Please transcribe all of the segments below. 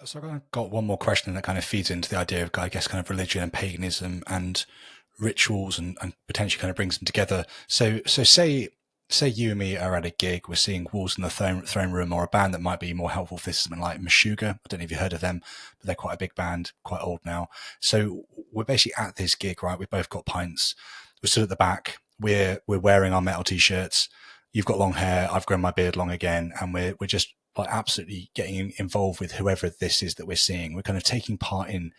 So I've got one more question that kind of feeds into the idea of, I guess, kind of religion and paganism and rituals and potentially kind of brings them together. So say you and me are at a gig, we're seeing Wolves in the Throne Room, or a band that might be more helpful for this, something like Meshuggah. I don't know if you've heard of them, but they're quite a big band, quite old now. So we're basically at this gig, right? We've both got pints. We're stood at the back. We're wearing our metal t-shirts. You've got long hair. I've grown my beard long again, and we're just like absolutely getting involved with whoever this is that we're seeing. We're kind of taking part in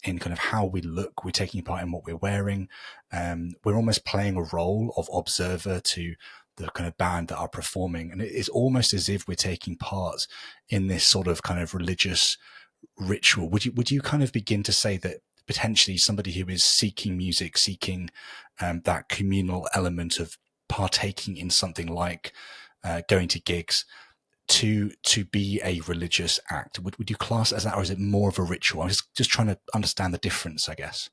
kind of how we look. We're taking part in what we're wearing. We're almost playing a role of observer to the kind of band that are performing, and it's almost as if we're taking part in this sort of kind of religious ritual. Would you kind of begin to say that potentially somebody who is seeking music, seeking that communal element of partaking in something like going to gigs, to be a religious act? Would you class it as that, or is it more of a ritual? I'm just trying to understand the difference, I guess.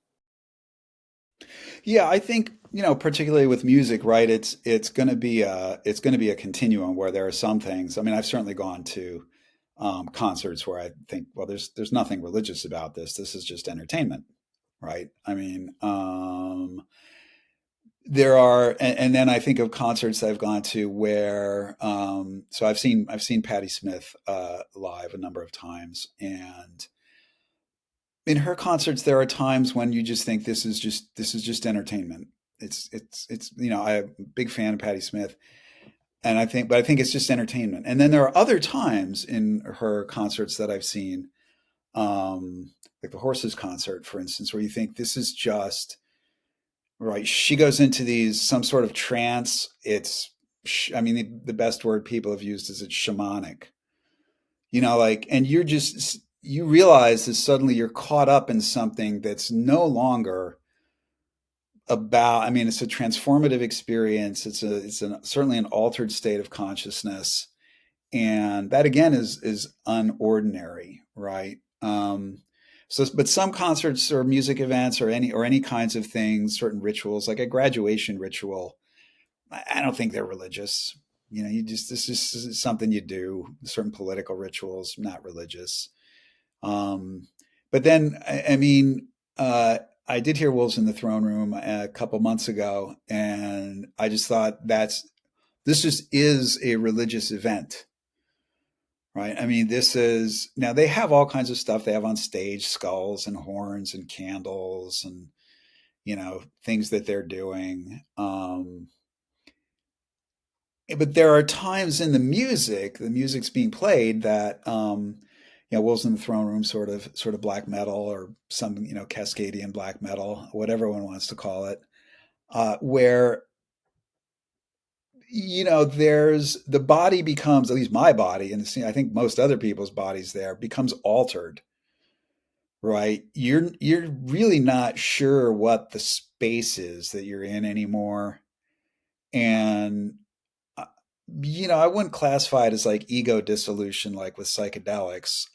Yeah, I think, particularly with music, right? It's going to be a continuum where there are some things. I mean, I've certainly gone to concerts where I think, well, there's nothing religious about this. This is just entertainment, right? I mean, there are, and then I think of concerts I've gone to where, so I've seen Patti Smith live a number of times, and in her concerts, there are times when you just think this is just entertainment. It's I'm a big fan of Patti Smith, and I think it's just entertainment. And then there are other times in her concerts that I've seen, like the Horses concert, for instance, where you think this is just right. She goes into these some sort of trance. I mean, the best word people have used is it's shamanic. Like, and you realize that suddenly you're caught up in something that's no longer about. I mean, it's a transformative experience. Certainly an altered state of consciousness, and that again is unordinary, right? But some concerts or music events or any kinds of things, certain rituals, like a graduation ritual, I don't think they're religious. This is something you do. Certain political rituals, not religious. Um, but then, I mean, I did hear Wolves in the Throne Room a couple months ago, and I just thought this just is a religious event, right? I mean, this is now they have all kinds of stuff they have on stage, skulls and horns and candles and things that they're doing. But there are times in the music's being played that Wolves in the Throne Room, sort of black metal or some Cascadian black metal, whatever one wants to call it, where there's the body becomes, at least my body, and I think most other people's bodies there becomes altered, right? You're really not sure what the space is that you're in anymore, and uh, I wouldn't classify it as like ego dissolution like with psychedelics,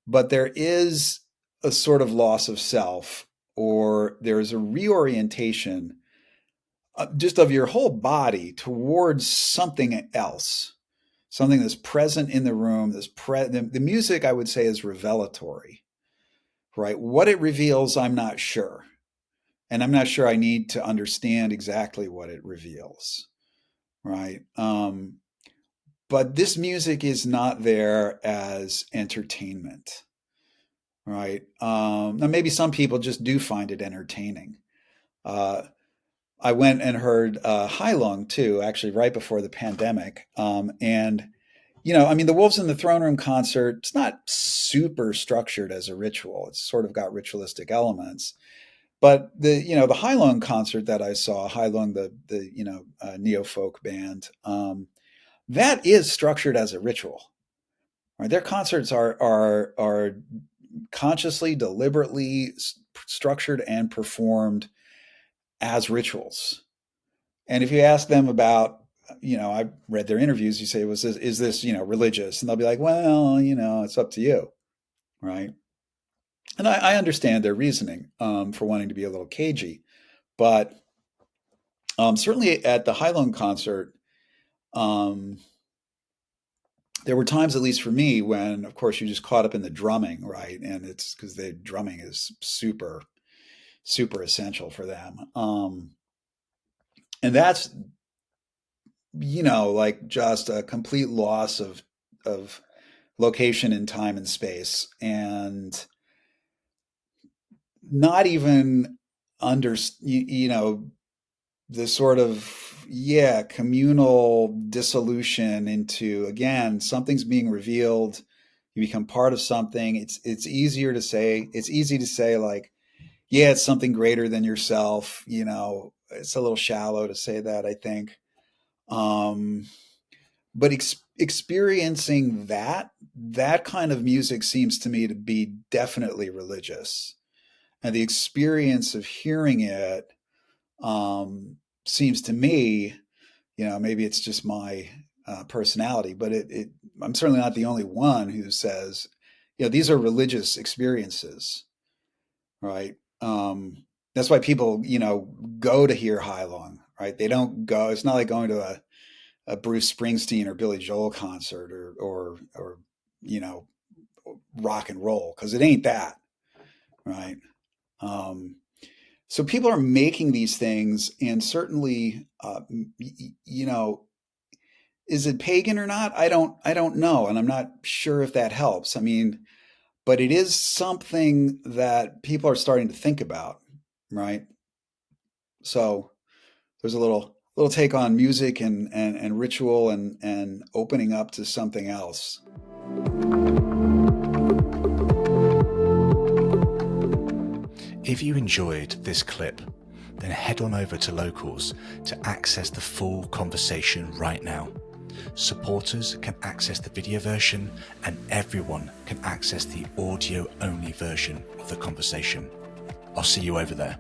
but there is a sort of loss of self, or there is a reorientation just of your whole body towards something else, something that's present in the room. The music, I would say, is revelatory, right? What it reveals, I'm not sure. And I'm not sure I need to understand exactly what it reveals, right? But this music is not there as entertainment, right? Now, maybe some people just do find it entertaining. Uh, I went and heard Lung too, actually, right before the pandemic. And I mean, the Wolves in the Throne Room concert, it's not super structured as a ritual. It's sort of got ritualistic elements. But the Lung concert that I saw, Lung, the neo folk band, that is structured as a ritual. Right? Their concerts are consciously, deliberately structured and performed as rituals. And if you ask them about, I read their interviews, you say, is this, religious? And they'll be like, well, it's up to you. Right. And I understand their reasoning for wanting to be a little cagey. But certainly at the Lung concert, um, there were times, at least for me, when, of course, you just caught up in the drumming, right? And it's because the drumming is super, super essential for them. And that's, like just a complete loss of location in time and space, and not even the sort of, communal dissolution into, again, something's being revealed. You become part of something. It's easy to say, like, yeah, it's something greater than yourself. It's a little shallow to say that, I think. Um, but experiencing that kind of music seems to me to be definitely religious, and the experience of hearing it, seems to me, maybe it's just my personality, but I'm certainly not the only one who says, these are religious experiences, right? That's why people, go to hear High Long, right? They don't go. It's not like going to a Bruce Springsteen or Billy Joel concert, or you know rock and roll, because it ain't that, right? Um, so people are making these things, and certainly, is it pagan or not? I don't know, and I'm not sure if that helps. I mean, but it is something that people are starting to think about, right? So there's a little take on music and ritual, and opening up to something else. If you enjoyed this clip, then head on over to Locals to access the full conversation right now. Supporters can access the video version, and everyone can access the audio-only version of the conversation. I'll see you over there.